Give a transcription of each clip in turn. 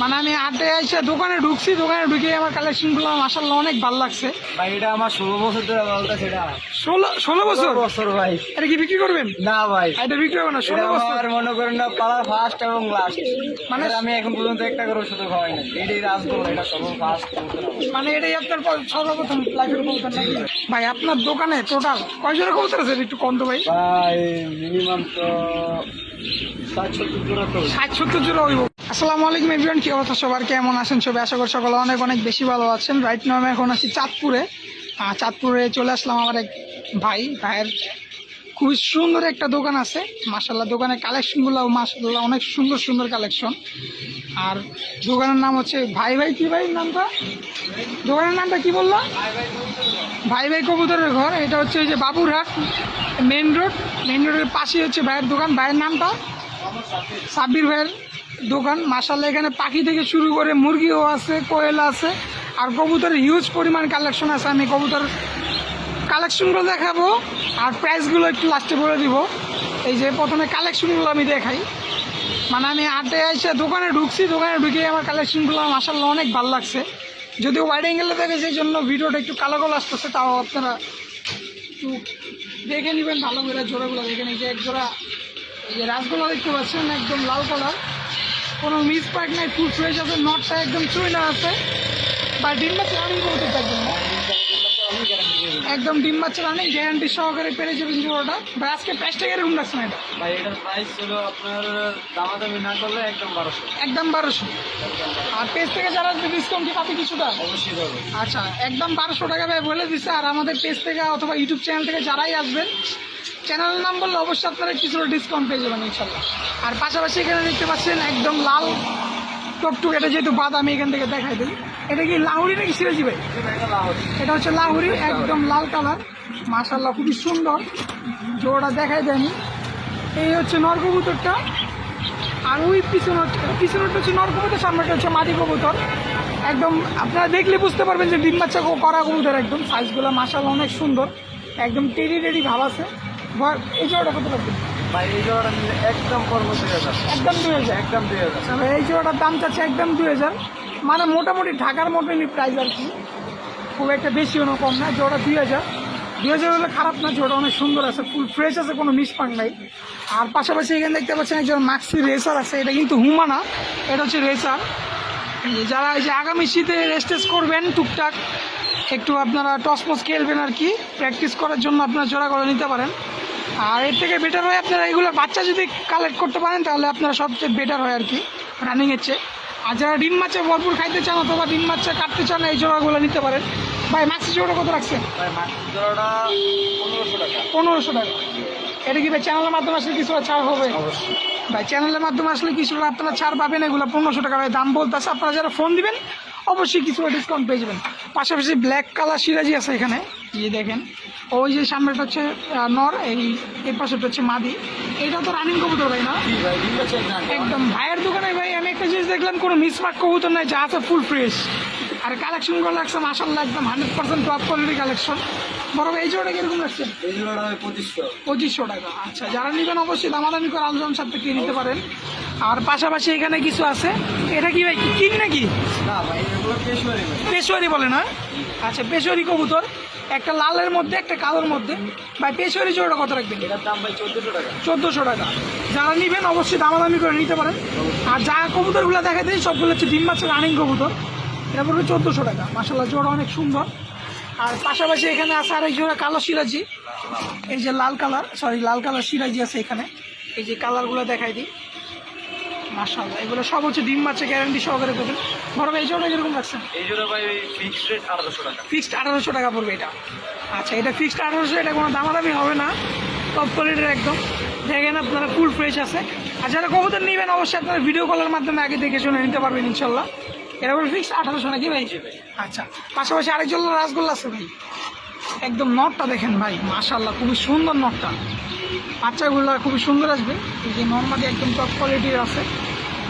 মানে আমি হাটে এসে দোকানে ঢুকছি, দোকানে ঢুকে আমার কালেকশনগুলো মাশাআল্লাহ অনেক ভালো লাগছে ভাই। এটা আমার 16 বছর ধরে বলতেছে। এটা 16 বছর বছর ভাই। এটা কি বিক্রি করবেন? না ভাই, এটা বিক্রি হবে না। 16 বছর আর মনে করেন না পাড়ার ফার্স্ট এবং লাস্ট। মানে মানে আমি এখন পর্যন্ত একটা করে শুধু খাওয়াই না। এটাই রাজগোল, এটা সর্ব ফার্স্ট। মানে এটাই আপনার সর্বপ্রথম লাইফের কবুতর নাকি? ভাই আপনার দোকানে টোটাল কয়জনের কবুতর আছে একটু কম তো ভাই? ভাই মিনিমাম তো 60-70 জোড়া তো। 60-70 জোড়া হইব। আসসালামু আলাইকুম এভরিওয়ান, কি অবস্থা সবার, কেমন আছেন সবাই? আশা করি সকলে অনেক অনেক বেশি ভালো আছেন। রাইট নাও আমি এখন আছি চাঁদপুরে। চাঁদপুরে চলে আসলাম আমার এক ভাইয়ের খুবই সুন্দর একটা দোকান আছে। মাশাআল্লাহ দোকানের কালেকশনগুলো মাশাআল্লাহ অনেক সুন্দর সুন্দর কালেকশন। আর দোকানের নাম হচ্ছে ভাই কি ভাই নামটা, দোকানের নামটা কি বললো? ভাই কবুতরের ঘর। এটা হচ্ছে ওই যে বাবুরহাট মেন রোডের পাশে হচ্ছে ভাইয়ের দোকান। ভাইয়ের নামটা সাব্বির ভাইয়ের দোকান। মাশাআল্লাহ এখানে পাখি থেকে শুরু করে মুরগিও আছে, কোয়েল আছে, আর কবুতরের হিউজ পরিমাণ কালেকশন আছে। আমি কবুতর কালেকশনগুলো দেখাবো আর প্রাইসগুলো একটু লাস্টে বলে দিব। এই যে প্রথমে কালেকশনগুলো আমি দেখাই। মানে আমি হাটে এসে দোকানে ঢুকছি, দোকানে ঢুকে আমার কালেকশনগুলো মাশাআল্লাহ অনেক ভালো লাগছে। যদিও ওয়াইড অ্যাঙ্গেলে দেখে সেই জন্য ভিডিওটা একটু কালো আসতেছে, তাও আপনারা একটু দেখে নেবেন ভালো করে। জোড়াগুলো দেখেন, এই যে এক জোড়া এই যে রাসগোলা দেখতে পাচ্ছেন, একদম লাল কালার, কোনো মিস পার্ক নাই, ফুল ফ্রেশ আছে, নটটা একদম চুইনা আছে। বা ডিম বাচ্চা রানিং করতে থাকবেন না, একদম ডিম বাচ্চা রানিং গ্যারান্টি সহকারে পেরে যাবেন জোড়াটা। বা আজকে প্রাইসটা কিরকম রাখছেন এটা? ভাই এটার প্রাইস হলো আপনার দামাদামি না করলে একদম 1200। একদম 1200। আর পেজ থেকে যারা ডিসকাউন্ট কি পাবে কিছুটা? অবশ্যই পাবে। আচ্ছা, একদম 1200 টাকা ভাই বলে দিচ্ছে। আর আমাদের পেজ থেকে অথবা ইউটিউব চ্যানেল থেকে যারাই আসবেন, চ্যানেলের নাম বললে অবশ্যই আপনারা কিছুটা ডিসকাউন্ট পেয়ে যাবেন ইনশাল্লাহ। আর পাশাপাশি এখানে দেখতে পাচ্ছেন একদম লাল টকটুক, এটা যেহেতু বাদামি এখান থেকে দেখাই দিই। এটা কি লাহুরি নাকি সিরাজি ভাই? এটা হচ্ছে লাহুরি, একদম লাল কালার, মাশাআল্লাহ খুবই সুন্দর। জোড়াটা দেখাই দেয়নি। এই হচ্ছে নর কবুতরটা, আর ওই পিছনেরটা হচ্ছে নর কবুতর, সামনেটা হচ্ছে মাদি কবুতর। একদম আপনারা দেখলে বুঝতে পারবেন যে ডিম বাচ্চা করা কবুতর। একদম সাইজগুলো মাশাআল্লাহ অনেক সুন্দর, একদম টেডি ভাব আছে। এই জোড়াটা কত লাগবে ভাই? এই জোড়াটা নিলে একদম পড়বো 2000। একদম 2000। একদম 2000। এই জোড়াটার দাম চাচ্ছে একদম 2000। মানে মোটামুটি ঢাকার মতনই প্রাইস আর কি, খুব একটা বেশি কোনো কম না। জোড়া 2000 হলে খারাপ না, জোড়া অনেক সুন্দর আছে, ফুল ফ্রেশ আছে, কোনো মিসপাং নাই। আর পাশাপাশি এখানে দেখতে পাচ্ছেন একজন মাক্সি রেসার আছে। এটা কিন্তু হুমা না, এটা হচ্ছে রেসার। যারা এই যে আগামী শীতে রেস্টেস করবেন টুকটাক, একটু আপনারা টসমস খেলবেন আর কি, প্র্যাকটিস করার জন্য আপনারা জোড়া করে নিতে পারেন। আর এর থেকে বেটার হয় আপনারা এগুলো বাচ্চা যদি কালেক্ট করতে পারেন, তাহলে আপনারা সবচেয়ে বেটার হয় আর কি রানিংয়ের চেয়ে। আর যারা ডিম মাছে ভরপুর খাইতে চান অথবা ডিম মাছে কাটতে চান, এই জোড়াগুলো নিতে পারেন। ভাই মাক্সি জোড়া কত রাখছেন? ভাই মাত্র জোড়াটা 1500 টাকা। 1500 টাকা। এটা কি ভাই চ্যানেলের মাধ্যমে আসলে কিছুটা ছাড় হবে? অবশ্যই ভাই চ্যানেলের মাধ্যমে আসলে কিছুটা আপনারা ছাড় পাবেন। এগুলো 1500 টাকা ভাই দাম বলতেছে। আপনারা যারা ফোন দিবেন অবশ্যই কিছুটা ডিসকাউন্ট পেয়ে যাবেন। পাশাপাশি ব্ল্যাক কালার সিরাজি আছে এখানে, এই দেখেন। ওই যে সামনেটা হচ্ছে নর, এই পাশেটা হচ্ছে মাদি। এটা তো রানিং কবুতর ভাই না? ভাই ডিম বাচ্চা না একদম ভাইয়ের দোকানে ভাই আমি একটা জিনিস দেখলাম, কোনো মিসমার্ক কবুতর নাই, যা আছে ফুল ফ্রেশ। আর কালেকশনগুলো লাগছে মাশাআল্লাহ একদম 100% টপ কোয়ালিটি কালেকশন। বড় ভাই এই জোড়াটা কিরকম রাখছেন? এই জোড়াটা 2500। 2500 টাকা। আচ্ছা, যারা নেবেন অবশ্যই দামাদামি করে আলোচনার সাথে কিনে নিতে পারেন। আর পাশাপাশি এখানে কিছু আছে। এটা কি ভাই কিং নাকি? না ভাই এগুলো পেশোয়ারি ভাই। পেশোয়ারি বলে না? আচ্ছা, পেশোয়ারি কবুতর, একটা লালের মধ্যে একটা কালোর মধ্যে। ভাই পেশোয়ারি জোড়াটা কত রাখবেন? এটার দাম ভাই 1400 টাকা। 1400 টাকা। যারা নেবেন অবশ্যই দামাদামি করে নিতে পারেন। আর যা কবুতরগুলো দেখা যায় সবগুলো হচ্ছে ডিম বাচ্চা রানিং কবুতর। এটা পড়বে 1400 টাকা। মাশাআল্লাহ জোড়া অনেক সুন্দর। আর পাশাপাশি এখানে আছে আর এই জোড়া কালো সিরাজি, এই যে লাল কালার সিরাজি আছে এখানে। এই যে কালারগুলো দেখাই দিই, মাশাআল্লাহ এগুলো সব হচ্ছে ডিম বাচ্চা গ্যারান্টি সহকারে পাবেন। বড় ভাই এই জোড়া কিরকম রাখছেন? এই জোড়া ভাই ফিক্সড রেট 1800 টাকা। ফিক্সড 1800 টাকা পড়বে এটা। আচ্ছা, এটা ফিক্সড 1800, এটা কোনো দামাদামি হবে না, টপ কোয়ালিটির একদম। দেখেন আপনারা ফুল ফ্রেশ আছে। আর যারা কবুতর নেবেন অবশ্যই আপনারা ভিডিও কলের মাধ্যমে আগে দেখে শুনে নিতে পারবেন ইনশাল্লাহ। এটা পড়বে ফিক্সড 1800 নাকি ভাই? আচ্ছা, পাশাপাশি আরেকজন রাসগোল্লা আছে ভাই, একদম নটটা দেখেন ভাই, মাশাআল্লাহ খুবই সুন্দর নটটা। বাচ্চাগুলো খুবই সুন্দর আসবে। এই যে নর্মালি একদম টপ কোয়ালিটির আছে,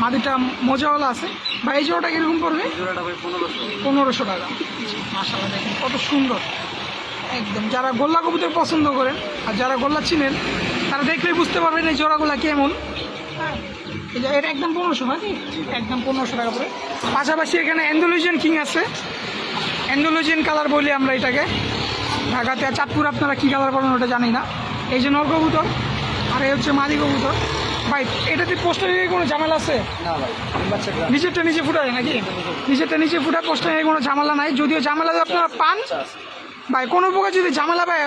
মাদিটা মজাওয়ালা আছে। ভাই এই জোড়াটা কীরকম পড়বে? জোড়াটা ভাই 1500। 1500 টাকা। মাশাআল্লাহ দেখেন কত সুন্দর একদম। যারা গোল্লা কবুতর পছন্দ করেন আর যারা গোল্লা চিনেন, তারা দেখলেই বুঝতে পারবেন এই জোড়াগুলো কেমন। হ্যাঁ, এটা এটা একদম 1500 নাকি? একদম 1500 টাকা পড়ে। পাশাপাশি এখানে অ্যান্ডালুজিয়ান কিং আছে, অ্যান্ডালুজিয়ান কালার বলি আমরা এটাকে। ঢাকাতে আর চাঁদপুর আপনারা কী কালার বলেন ওটা জানি না। এই যে নর কবুতর, আর এই হচ্ছে মাদি কবুতর। ভাই এটাতে পোস্টারের কোনো ঝামেলা আছে? না ভাই, বাচ্চা গ্রাম। নিচেরটা নিচে ফুটায় নাকি? নিজেরটা নিচে ফুটায়, পোস্টারের কোনো ঝামেলা নাই। যদিও ঝামেলা যদি আপনারা পান ভাই, কোনো প্রকার যদি ঝামেলা পায়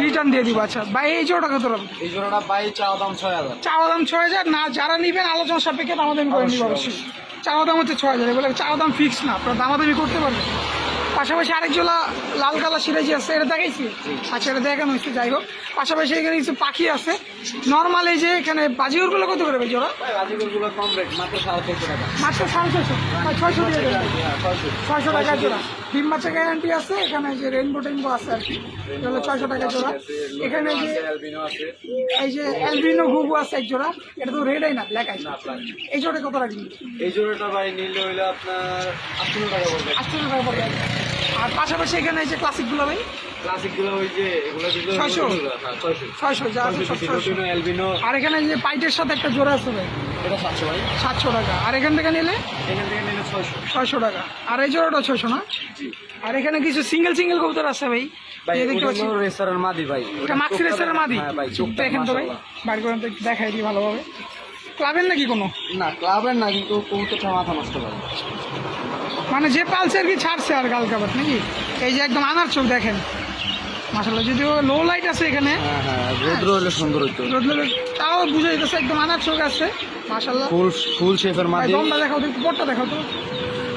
রিটার্ন দিয়ে দিব। আচ্ছা ভাই, এই জোড়াটা কত রাখবেন? এই জোড়াটা ভাই চাওয়া দাম 6000। চাওয়া দাম 6000 না, যারা নিবেন আলোচনা সাপেক্ষে দামাদামি করে নিব অবশ্যই। চাওয়া দাম হচ্ছে 6000, এগুলো চাওয়া দাম ফিক্স না, আপনারা দামাদামি করতে পারবেন। পাশাপাশি আরেক জোড়া লাল কালার সিরাজি আছে, এটা দেখাইছি। আচ্ছা, এটা দেখানো হচ্ছে, যাই হোক। পাশাপাশি এখানে কিছু পাখি আছে নর্মাল। এই যে এখানে বাজিগরগুলো কত করে ভাই জোড়া? ভাই বাজিগরগুলো কম রেট, মাত্র 650 টাকা। মাত্র 650, 600 দিয়ে দেবেন। 600 টাকা জোড়া। ডিম বাচ্চা গ্যারান্টি আছে। এখানে যে রেনবো টেনবো আছে আর কি, এটা হলো 600 টাকা জোড়া। এখানে যে অ্যালবিনো আছে। এই যে অ্যালবিনো ঘুঘু আছে এক জোড়া, এটা তো রেড আই না, ব্ল্যাক আই। এই জোড়া কত রাখবেন? এই জোড়াটা ভাই নিলে হইলে আপনার 800 টাকা পড়বে। 800 টাকা পড়ে যাবে। আর পাশাপাশি এখানে এই যে ক্লাসিকগুলো ভাই ক্লাসিকগুলো ওই যে এগুলো দিলে 600, 600 যা আছে সব 600। অ্যালবিনো আর এখানে যে পাইটের সাথে একটা জোড়া আছে ভাই, এটা 700 ভাই। 700 টাকা। আর এখান থেকে নিলে এখান থেকে নিলে 600। 600 টাকা। আর এই জোড়াটা 600 না? আর এখানে কিছু সিঙ্গেল সিঙ্গেল কবুতর আছে ভাই, ভাই এই দেখতে পাচ্ছি। ওগুলো রেসারের মাদি ভাই। এটা মাক্সি রেসারের মাদি। হ্যাঁ ভাই, চোখটা দেখেন তো ভাই, বার করেন তো, দেখাই দিই ভালোভাবে। ক্লাবের নাকি কোনো? না ক্লাবের না, কিন্তু কবুতরটা মাথা নষ্ট করে। মানে যে পালছে আর কি ছাড়ছে আর গাল কাবাট নাকি? এই যে একদম আনার চোখ দেখেন মাশাআল্লাহ। যদিও লো লাইট আছে এখানে, হ্যাঁ হ্যাঁ, রৌদ্র হলে সুন্দর হইতো। রোদলে তাও বুঝে যেতেছে একদম আনার চোখ আছে মাশাআল্লাহ। ফুল শেফের ভাই মাদি। দমটা দেখাও তো, একটু পটটা দেখাও তো,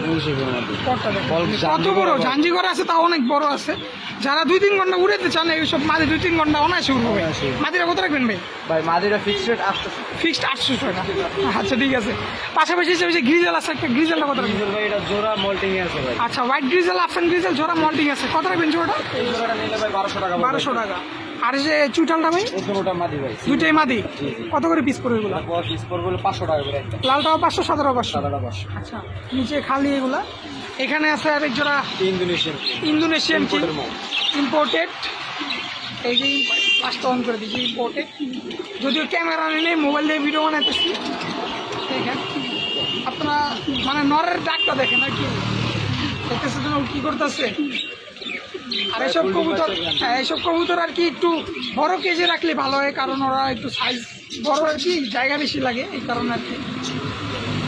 ফুল শেফের মাদি। পটটা দেখাও বল কত জাঞ্জি বড়। করা। জাঞ্জি করা আছে, তাও অনেক বড় আছে। যারা 2-3 ঘন্টা উড়াতে চান এইসব মাদি 2-3 ঘন্টা অনায়াসে উড়বে ভাই। অনায়াসে। মাদিরা কত রাখবেন ভাই? ভাই মাদিরা ফিক্সড রেট 800। ফিক্সড 800 টাকা। আচ্ছা ঠিক আছে। পাশাপাশি হিসেবে যে গ্রিজেল আছে, একটা গ্রিজেলটা কত রাখবেন? ভাই এটা জোড়া মোল্টিং আছে ভাই। আচ্ছা, হোয়াইট গ্রিজেল, আফগান গ্রিজেল জোড়া মল্টিং আছে, কত রাখবেন জোড়াটা? এই জোড়াটা নিলে ভাই 1200 টাকা। 1200 টাকা। আর এই যে চুটালটা ভাই? এই জোড়াটা মাদি ভাই। দুইটাই মাদি। জি, জি। কত করে পিস পড়বে এগুলো? তারপর পিস পড়বে হলো 500 টাকা করে একটা। লালটাও 500, সাদাটাও 500। সাদাটা 500। আচ্ছা, নিচে খালি এগুলা। এখানে আছে আরেক জোড়া ইন্দোনেশিয়ান। ইন্দোনেশিয়ান কিং, Imported মাল। ইম্পোর্টেড। এই যে ফার্স্ট অন করে দিয়েছি, ইম্পোর্টেড। যদিও ক্যামেরা নেই, মোবাইল দিয়ে ভিডিও বানাইতেছি। দেখেন আপনারা, মানে নরের ডাকটা দেখেন আর কি, দেখতেছে যেন কি করতেছে। আর এইসব কবুতর, হ্যাঁ এইসব কবুতর আর কি একটু বড় কেজে রাখলে ভালো হয়, কারণ ওরা একটু সাইজ বড় আর কি, জায়গা বেশি লাগে এই কারণে আর কি।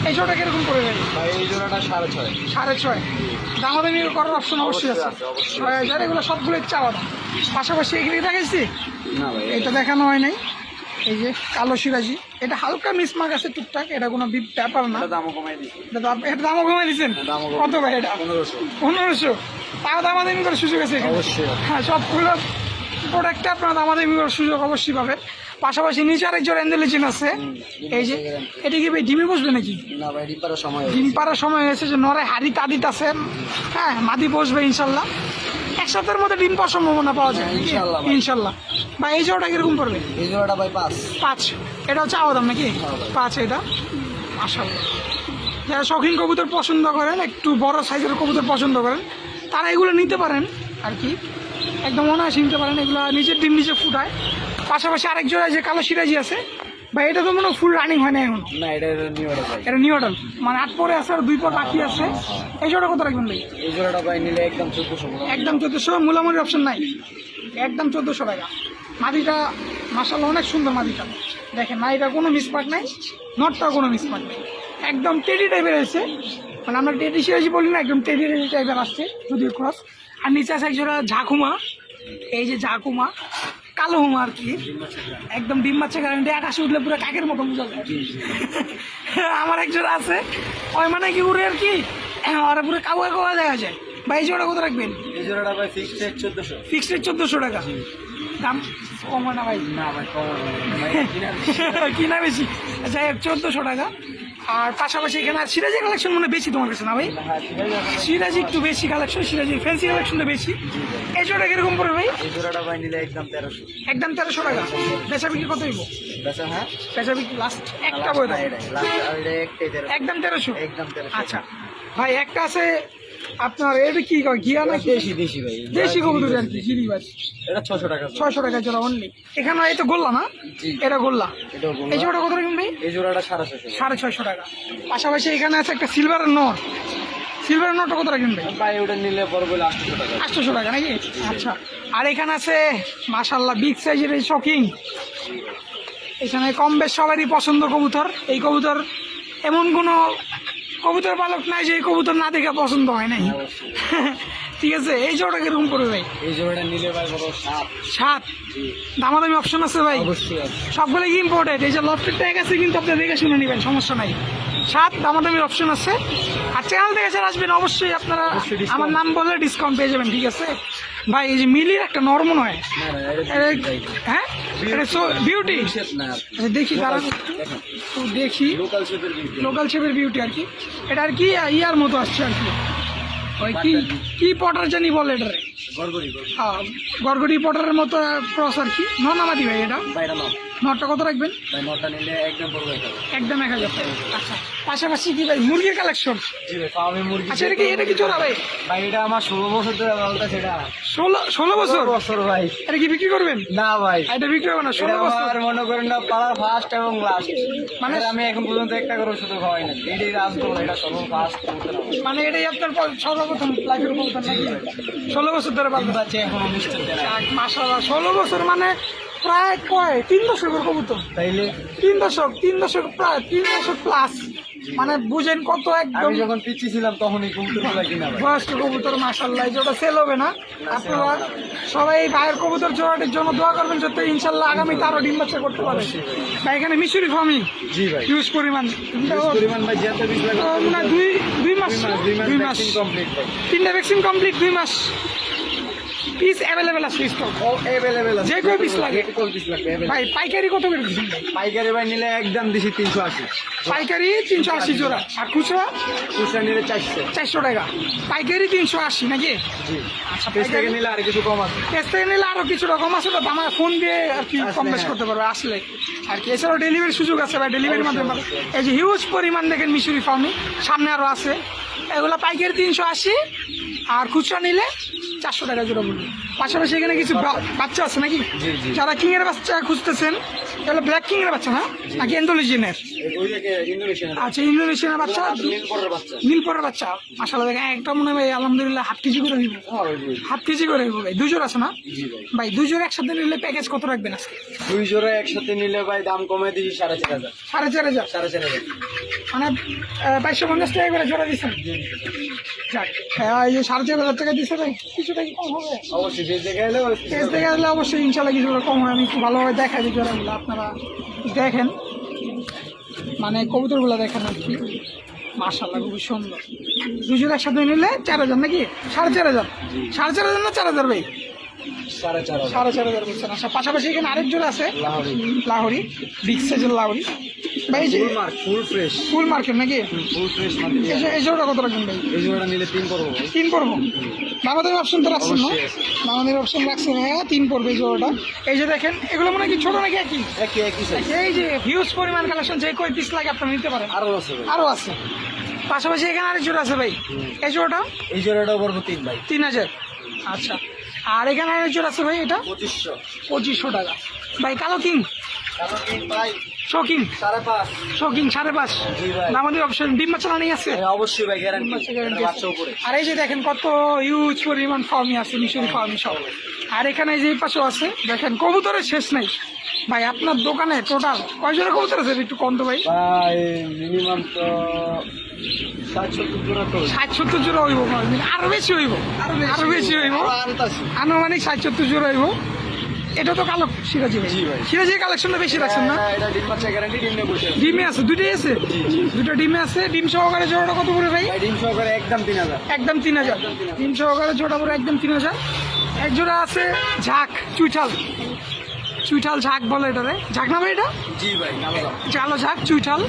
এই জোড়াটা কিরকম করে ভাই? ভাই এই জোড়াটা 6.5। 6.5। দামাদামি করার অপশন অবশ্যই আছে। অবশ্যই। 6000, এগুলো সবগুলো চাওয়া দাম। পাশাপাশি এগুলি দেখাইছি, না ভাই এটা দেখানো হয় নাই। এই যে কালো সিরাজি, এটা হালকা মিসমার্ক আছে টুকটাক, এটা কোনো ব্যাপার না। এটা দামও কমাই দিই। এটা দামও কমে দিচ্ছেন? দামও কমাই। কত ভাই এটা? 1500। 1500। তাও দামাদামি করার সুযোগ আছে এখানে। অবশ্যই। হ্যাঁ, সবগুলো প্রোডাক্টে আপনারা দামাদামি করার সুযোগ অবশ্যই পাবেন। পাশাপাশি নিচে আরেক জোড়া অ্যান্ডেলিজিন আছে। এই যে এটা কি ভাই ডিমে বসবে নাকি? না ভাই রিপারের সময় ডিম পাড়ার সময় হয়েছে, যে নরে হাড়ি তাদিত আছে। হ্যাঁ, মাদি বসবে ইনশাল্লাহ। এক সপ্তাহের মধ্যে ডিম পাওয়ার সম্ভাবনা পাওয়া যায় ইনশাল্লাহ ভাই। ইনশাল্লাহ। বা এই জোড়াটা কিরকম পড়বে? এই জোড়াটা ভাই 5। 5। এটা হচ্ছে চাওয়া দাম নাকি? 5 এটা। মাশাআল্লাহ। যারা শৌখিন কবুতর পছন্দ করেন, একটু বড় সাইজের কবুতর পছন্দ করেন, তারা এগুলো নিতে পারেন আর কি, একদম অনায়াসে নিতে পারেন। এগুলো নিজের ডিম নিজে ফুটায়। পাশাপাশি আরেক জোড়া যে কালো সিরাজি আছে ভাই, এটা তো মনে হয় ফুল রানিং হয় না এখন। না এটা নিউ অর্ডার ভাই। এটা নিউ অর্ডার, মানে 8 পরে আছে আর 2 পর বাকি আছে। এই জোড়া কত রাখবেন ভাই? এই জোড়াটা ভাই নিলে একদম 1400। একদম 1400, মুলামুলির অপশন নাই, একদম 1400 টাকা। মাদিটা মাশাআল্লাহ অনেক সুন্দর মাদিটা, দেখেন না, এটা কোনো মিসমার্ক নাই, নটটাও কোনো মিসমার্ক নেই, একদম টেডি টাইপের এসে, মানে আমরা টেডি সিরাজি বলি না, একদম টেডি টাইপের আসছে যদিও ক্রস। আর নিচে আছে একজোড়া ঝাকুমা, এই যে ঝাকুমা, কালো হুমা আর কি, একদম ডিম বাচ্চা গ্যারান্টি। আকাশে উঠলে পুরো কাকের মতো বোঝা যায়। আমার একজোড়া আছে, ওই মানে কি উড়ে আর কি, ওরা পুরো কাউয়া কাওয়া দেখা যায়। ভাই এই জোড়া কত রাখবেন? এই জোড়াটা ভাই ফিক্সড রেট 1400। ফিক্সড রেট 1400 টাকা। দাম কম হয় না ভাই? না ভাই কম হবে না ভাই, কিনা বেশি। যাই হোক 1400 টাকা। আর পাশাপাশি এখানে আর সিরাজি কালেকশন মনে হয় বেশি তোমার কাছে না ভাই? হ্যাঁ ঠিক আছে। সিরাজি একটু বেশি কালেকশন, সিরাজি ফ্যান্সি কালেকশনটা বেশি। এই জোড়া কিরকম পড়বে ভাই? এই জোড়াটা ভাই নিলে একদম 1300। একদম 1300 টাকা। বেচা বিক্রি কত হইব? বেচা হ্যাঁ বেচা বিক্রি লাস্ট একটা বই দেয়, লাস্ট আর এটা একটাই 1300। একদম 1300। একদম 1300। আচ্ছা ভাই, একটা আছে আপনার এটা কি কয় ঘিয়া নাকি দেশি ভাই দেশি কবুতর আর কি গিরিবাজ এটা 600 টাকা 600 টাকা জোড়া অনলি। এখানে এই তো গোল্লা না, জি। এটা গোল্লা। এটাও এই জোড়াটা কত রাখবেন ভাই? এই জোড়াটা 650 650 টাকা। পাশাপাশি এখানে আছে একটা সিলভারের নট, সিলভারের নটটা কত রাখবেন ভাই? ভাই ওটা নিলে পরে বলে 800 টাকা 800 টাকা নাকি? আচ্ছা। আর এখানে আছে মাশাআল্লাহ বিগ সাইজের এই শকিং। এখানে কম বেশ সবারই পছন্দ কবুতর। এই কবুতর এমন কোনো কবুতর পালক নাই যে এই কবুতর না দেখে পছন্দ হয় নাই। ঠিক আছে, এই জোড়াটা কিরকম পড়বে ভাই? এই জোড়াটা নিলে ভাই বড় 7। দামাদামি অপশন আছে ভাই? অবশ্যই আছে। সবগুলো ইম্পোর্টেড। এই যে লফটের ট্যাগ আছে কিন্তু আপনি দেখে শুনে নেবেন, সমস্যা নাই। 7 দামাদামির অপশন আছে। আর চ্যানেল থেকে যারা আসবেন অবশ্যই আপনারা অবশ্যই discount। আমার নাম বলে ডিসকাউন্ট পেয়ে যাবেন। ঠিক আছে ভাই, এই যে মিলির একটা নর্ম নয়, না না এটা হ্যাঁ এটা সো বিউটি। শেপ না দেখি তারা দেখেন একটু দেখি, লোকাল শেপের বিউটি লোকাল শেপের বিউটি আর কি। এটা আর কি ইয়ার মতো আসছে আর কি, ওই কি কি পটার জানি বলে এটারে, গরগরি গড়গড়ি পটারের মতো ক্রস আর কি। ননামাদি ভাই এটা বাইরা নাও নটটা কত রাখবেন? ভাই নটা নিলে একদম বড় এটা একদম 1000 টাকা। আচ্ছা, পাশাপাশি কি ভাই মুরগির কালেকশন? জি ভাই ফার্মে মুরগি আচ্ছা, এটা কি জোড়া ভাই? ভাই এটা আমার 16 বছর ধরে বলতা সেটা 16 বছর বছর ভাই এটা কি বিক্রি করবেন? না ভাই এটা বিক্রি হবে না। এটা 16 বছর আমার মনে করেন না পাড়ার ফার্স্ট এবং লাস্ট মানে মানে আমি এখন পর্যন্ত একটা করে শুধু খাওয়াই না এটাই রাজগোল এটা সর্ব ফার্স্ট মানে এটাই আপনার সর্বপ্রথম লাইফের কবুতর নাকি? 16 বছর ধরে পালবেন? বাচ্চা এখন অনুষ্ঠান মাশাআল্লাহ, 16 বছর মানে প্রায় কয় 3 দশকের কবুতর। তাইলে 3 দশক প্রায় 3 দশক প্লাস। মানে বুঝেন কত একদম আমি যখন পিচ্ছি ছিলাম তখন এই কবুতরগুলো কিনা ভাই বয়স্ক কবুতর। মাশাআল্লাহ, এই জোড়া সেল হবে না। আপনারা সবাই এই ভাইয়ের কবুতর জোড়াটির জন্য দোয়া করবেন যাতে ইনশাল্লাহ আগামীতে আরো ডিম বাচ্চা করতে পারে। ভাই এখানে মিশরি ফার্মিং জি ভাই হিউজ পরিমাণ। পরিমাণ ভাই যত 20 লাখ মানে দুই মাস কমপ্লিট ভাই 3টা ভ্যাকসিন কমপ্লিট, 2 মাস। পিস অ্যাভেলেবেল আছে স্টক, ও अवेलेबल আছে যে কয় piece লাগে? যে কয় piece লাগে available। ভাই পাইকারি কত করে দিচ্ছেন ভাই? পাইকারি ভাই নিলে একদম দিছি 380 পাইকারি 380 জোড়া, আর খুচরা খুচরা নিলে 400 400 টাকা। পাইকারি 380 নাকি? জি আচ্ছা, পেজ থেকে নিলে আর কিছু কম আছে পেজ থেকে নিলে আরো কিছু রকম আছে, তো আমার ফোন দিয়ে আর কি কম বেশ করতে পারবে আসলে আর কি। এছাড়াও ডেলিভারির সুযোগ আছে ভাই, ডেলিভারির মাধ্যমে পাবে। এই যে হিউজ পরিমাণ দেখেন মিশরি ফার্মি, সামনে আরো আছে। এগুলো পাইকারি 380 আর খুচরা নিলে 400 টাকা জোড়া বলবে। পাশাপাশি এখানে কিছু বাচ্চা আছে নাকি? জি, জি। যারা কিং এর বাচ্চা খুঁজতেছেন, এগুলো ব্ল্যাক কিং এর বাচ্চা না নাকি এন্ডোলিজিনের? ওই যে ইন্দোনেশিয়ান আচ্ছা, ইন্দোনেশিয়ানের বাচ্চা, নীলপরের বাচ্চা নীলপরের বাচ্চা। মাশাআল্লাহ, দেখেন একটা মনে হয় আলহামদুলিল্লাহ 7 কেজি করে হইব, হ্যাঁ জি 7 কেজি করে হইব ভাই। 2 জোড়া আছে না জি ভাই ভাই? 2 জোড়া একসাথে নিলে প্যাকেজ কত রাখবেন আজকে? দুই জোড়া একসাথে নিলে ভাই দাম কমে দিই 4500 4500। 4500 মানে 2250 টাকা করে জোড়া দিচ্ছেন। যাক, হ্যাঁ, এই যে 4500 টাকা দিচ্ছে ভাই, কিছুটা কি কম হবে? অবশ্যই পেজ দেখে এলে পেজ থেকে আসলে অবশ্যই ইনশাল্লাহ কিছুটা কম হয়। আমি একটু ভালোভাবে দেখাই দিই জোড়াগুলো, আপনারা দেখেন, মানে কবুতরগুলো দেখেন আর কি। মাশাআল্লাহ, খুবই সুন্দর। 2 জোড়া একসাথে নিলে 4000 নাকি? 4500, 4500 না 4000 ভাই? 4500 4500 বলছেন। আচ্ছা, পাশাপাশি এখানে আরেক জোড়া আছে লাহোরি লাহোরি, বিগ সাইজের লাহোরি ভাই। এই যে ফুল মার্ক ফুল ফ্রেশ ফুল মার্কেট নাকি? ফুল ফ্রেশ মানে এই জোড়া কত রাখবেন ভাই? এই জোড়া নিলে 3 করবো ভাই 3 করবো। দামাদের অপশন তো রাখছেন না? অবশ্যই আছে। দামাদের অপশন রাখছেন, হ্যাঁ 3 পড়বে এই জোড়াটা। এই যে দেখেন, এগুলো মনে হয় কি ছোট নাকি একই? একই সাইজ এই যে হিউজ পরিমাণ কালেকশন, যে কই পিস লাগে আপনারা নিতে পারেন, আরো আছে ভাই আরো আছে। পাশাপাশি এখানে আরেক জোড়া আছে ভাই, এই জোড়াটা এই জোড়াটাও পড়বো 3 ভাই 3000। আচ্ছা, আর এখানে আরেক জোড়া আছে ভাই, এটা 2500 2500 টাকা ভাই। কালো কিং, কারণ কি ভাই শোকিং, 5.5 শোকিং 5.5। জি ভাই দামাদের অপশন ডিম বাচ্চা নেই আছে? অবশ্যই ভাই গ্যারান্টি guarantee আছে। বাচ্চা উপরে আর এই যে দেখেন কত হিউজ পরিমাণ ফার্মি আছে, মিশরি ফার্মি সব। আর এখানে এই যে এই পাশেও আছে, দেখেন কবুতরের শেষ নাই ভাই। আপনার দোকানে টোটাল কয় জোড়া কবুতর আছে একটু কম তো ভাই? ভাই মিনিমাম তো 60-70 জোড়া তো 60-70 জোড়া হইব, আরো বেশি হইব, আরো বেশি হইব, আনুমানিক 60-70 জোড়া হইব। এটা তো কালো সিরাজি ভাই, জি ভাই। সিরাজির কালেকশনটা বেশি রাখছেন না? এটা ডিম বাচ্চা গ্যারান্টি ডিম নিয়ে বসে ডিমে আছে, দুটোই আছে, দুটো ডিমে আছে। ডিম সহকারে জোড়াটা কত করে ভাই? ভাই ডিম সহকারে একদম 3000 একদম 3000। ডিম সহকারে জোড়া পরে একদম 3000। এক জোড়া আছে ঝাঁক, চুইঠাল, চুইঠাল ঝাঁক বলে এটারে, ঝাঁক না ভাই? এটা জি ভাই কালো দাম কালো ঝাঁক চুইঠাল।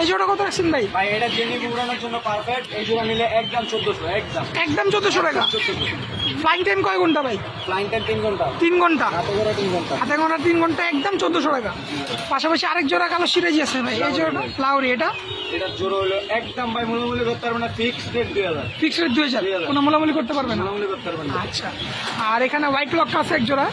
এই জোড়া কত রাখছেন ভাই? ভাই এটা জেনি উড়ানোর জন্য পারফেক্ট। এই জোড়া নিলে একদম 1400 একদম একদম 1400 টাকা। ফ্লাইং টাইম কয় ঘন্টা ভাই? ফ্লাইং টাইম 3 ঘন্টা, 3 ঘন্টা, হাতে করে 3 ঘন্টা। হাতে গোনা 3 ঘন্টা, একদম 1400 টাকা। পাশাপাশি আরেক জোড়া কালো সিরাজি আছে ভাই, এই জোড়াটা লাউরি, এটা এটা জোড়া হলো একদম ভাই মূল্যমূল্য করতে পারবে না, ফিক্স রেট 2000। ফিক্সড রেট 2000, কোনো মোলামুলি করতে পারবে না। মূল্যমূল্য করতে পারবে না। আচ্ছা, আর এখানে হোয়াইট লক্ষা আছে এক জোড়া,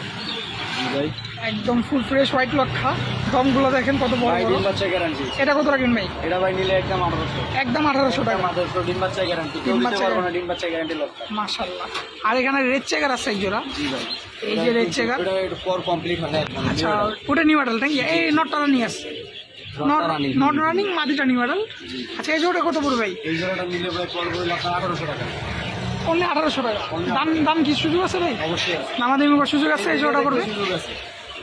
জি ভাই, একদম ফুল ফ্রেশ হোয়াইট লক্ষা। দমগুলো দেখেন কত বড় ভাই বড়। ডিম বাচ্চা গ্যারান্টি। এটা কত রাখবেন ভাই? এটা ভাই নিলে একদম 1800, একদম 1800 টাকা। 1800 ডিম বাচ্চা গ্যারান্টি। কেউ ডিম দিতে বাচ্চা পারবে না, ডিম বাচ্চা গ্যারান্টি লোক। মাশাআল্লাহ। আর এখানে রেড চেকার আছে এক জোড়া, জি ভাই, এই যে রেড চেকার। এটা একটু পর কমপ্লিট হয় না একদম। আচ্ছা, ওটা নিউ মডেল নাকি? এই নটটা নিয়ে আসছে, নট রানিং, মাদিটা নিউ মডেল। আচ্ছা, এই জোড়া কত পড়বে ভাই? এই জোড়াটা নিলে ভাই পড়বে 1800 টাকা। অনলি 1800 টাকা। দাম কি সুযোগ আছে ভাই? অবশ্যই আছে। দামাদামি করার সুযোগ আছে? এই জোড়া করবে সুযোগ আছে।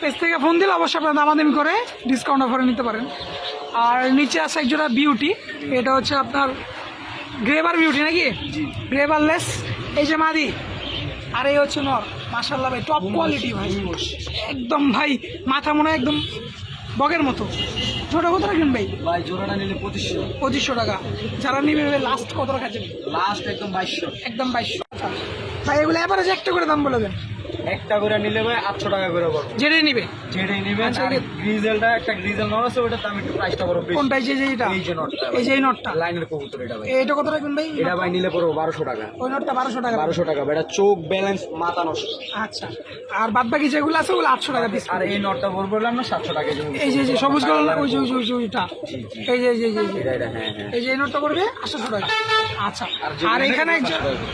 পেজ থেকে ফোন দিলে অবশ্যই আপনারা দামাদামি করে ডিসকাউন্ট অফারে নিতে পারেন। আর নিচে আছে এক জোড়া বিউটি, এটা হচ্ছে আপনার গ্রেবার বিউটি নাকি? জি। গ্রেবারলেস, এই যে মাদি, আর এই হচ্ছে নর। মাশাআল্লাহ ভাই, টপ কোয়ালিটি ভাই, একদম ভাই মাথা মনে হয় একদম বগের মতো। ছোটো কত রাখবেন ভাই? ভাই জোড়াটা নিলে 2500, 2500 টাকা। যারা নিবে লাস্ট কত রাখা যাবে? লাস্ট একদম 2200। একদম 2200। আচ্ছা ভাই, এগুলো এভারেজ একটা করে দাম বলে দেন। একটা করে নিলে ভাই 800 টাকা করে পড়বে। যেটাই নিবে। যেটাই নেবেন। আচ্ছা, আর গ্রিজেলটা একটা গ্রিজেল নর আছে, ওটার দাম একটু প্রাইসটা বড় বেশি। কোনটা? এই যে এটা, এই যে নটটা, এই যে এই নটটা, লাইনের কবুতর এটা ভাই। এটা কত রাখবেন ভাই? এটা ভাই নিলে পড়বে 1200 টাকা। ওই নটটা 1200 টাকা। 1200 টাকা ভাই, এটা চোখ ব্যালেন্স মাথা নষ্ট। আচ্ছা, আর বাদ বাকি যেগুলো আছে ওগুলো 800 টাকা পিস। আর এই নটটা বললাম না 700 টাকা। এই যে যে সবুজ কালার, ওই যে ওই যে ওইটা, এই যে এই যে এই যে এটা হ্যাঁ হ্যাঁ। এই যে এই নোটটা পড়বে 800 টাকা। আচ্ছা, যেগুলো আর এখানে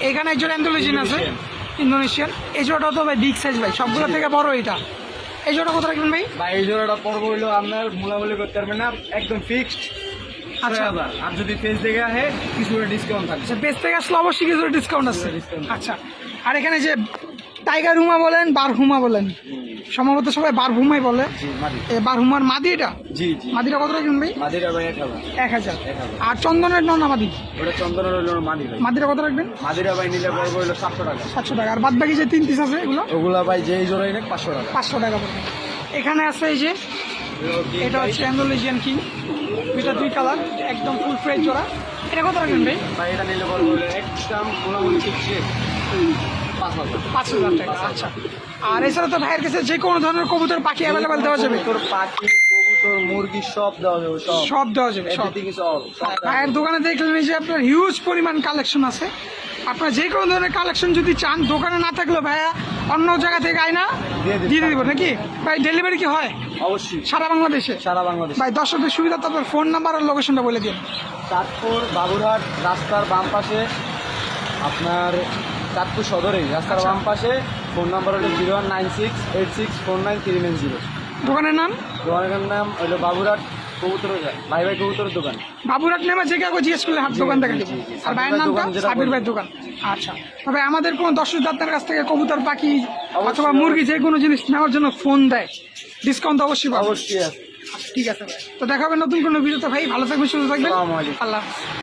এখানে একজন অ্যান্ডোলজিন আছে, ইন্দোনেশিয়ান। এই জোড়াটা তো ভাই বিগ সাইজ ভাই, সবগুলো থেকে বড় এটা। এই জোড়া কত রাখবেন ভাই? ভাই এই জোড়াটা পড়বে হইলো আপনার মূলামূলি করতে পারবেন না, একদম ফিক্সড। আচ্ছা। 6000। আর যদি পেজ দেখে আসে কিছুটা ডিসকাউন্ট থাকবে। আচ্ছা, পেজ থেকে আসলে অবশ্যই কিছু ডিসকাউন্ট আছে। discount। আচ্ছা, আর এখানে যে টাইগার হুমা বলেন, বারহুমা বলেন, সম্ভবত সবাই বারহুমাই বলে। জি মাদি। বারহুমার মাদি এটা, জি জি। মাদিটা কত রাখবেন ভাই? মাদিরা ভাই 1000। 1000। আর চন্দনের নন মাদি, ওটা চন্দনের হইলো মাদি ভাই। মাদিটা কত রাখবেন? মাদিরা ভাই নিলে পড়বে হইলো 700 টাকা। 700 টাকা। আর বাদ বাকি যে 3 পিস আছে এগুলো ওগুলা ভাই যেই জোড়াই নেক 500 টাকা। 500 টাকা পড়বে। এখানে আছে এই যে, এটা হচ্ছে অ্যান্ডোলেজিয়ান কিং, দুইটা 2 কালার, একদম ফুল ফ্রেশ জোড়া। এটা কত রাখবেন ভাই? ভাই এটা নিলে পড়বে হইলো একদম মূলামূলি ফিক্সড 5000। 5000 টাকা। আচ্ছা, আর এছাড়া তো ভাইয়ের কাছে যে কোনো ধরনের কবুতর পাখি অ্যাভেলেবেল দেওয়া যাবে? কবুতর, পাখি, কবুতর, মুরগি সব দেওয়া যাবে, সব। সব দেওয়া যাবে, সব। Everything is all. ভাইয়ের দোকানে দেখলেন এই যে আপনার হিউজ পরিমাণ কালেকশন আছে। আপনার যে কোনো ধরনের কালেকশন যদি চান, দোকানে না থাকলেও ভাইয়া অন্য জায়গা থেকে আয়না দিয়ে দিব নাকি ভাই? ডেলিভারি কি হয়? অবশ্যই সারা বাংলাদেশে? সারা বাংলাদেশ। ভাই দর্শকদের সুবিধা তো আপনার ফোন নাম্বার আর লোকেশনটা বলে দিন। চাঁদপুর বাবুরহাট রাস্তার বাম পাশে, আপনার চাঁদপুর সদরেই রাস্তার আচ্ছা। বাম পাশে। ফোন নাম্বার হলো 019686493990। দোকানের নাম? দোকানের নাম হলো বাবুরহাট কবুতর, ভাই ভাই কবুতরের দোকান। বাবুরাট নেমে যে কাউকে জিজ্ঞেস করলে হাট দোকান দেখা দেবো। আর ভাইয়ের নামটা? সাবির ভাইয়ের দোকান। আচ্ছা, তবে আমাদের কোনো দর্শক দাতার কাছ থেকে কবুতর, পাখি অথবা মুরগি যে কোনো জিনিস নেওয়ার জন্য ফোন দেয়, ডিসকাউন্ট অবশ্যই পাবো। অবশ্যই আছে। ঠিক আছে ভাই, তো দেখা হবে নতুন কোনো ভিডিওতে ভাই। ভালো থাকবেন, সুস্থ থাকবেন, আসসালামু আলাইকুম। আল্লাহ হাফেজ।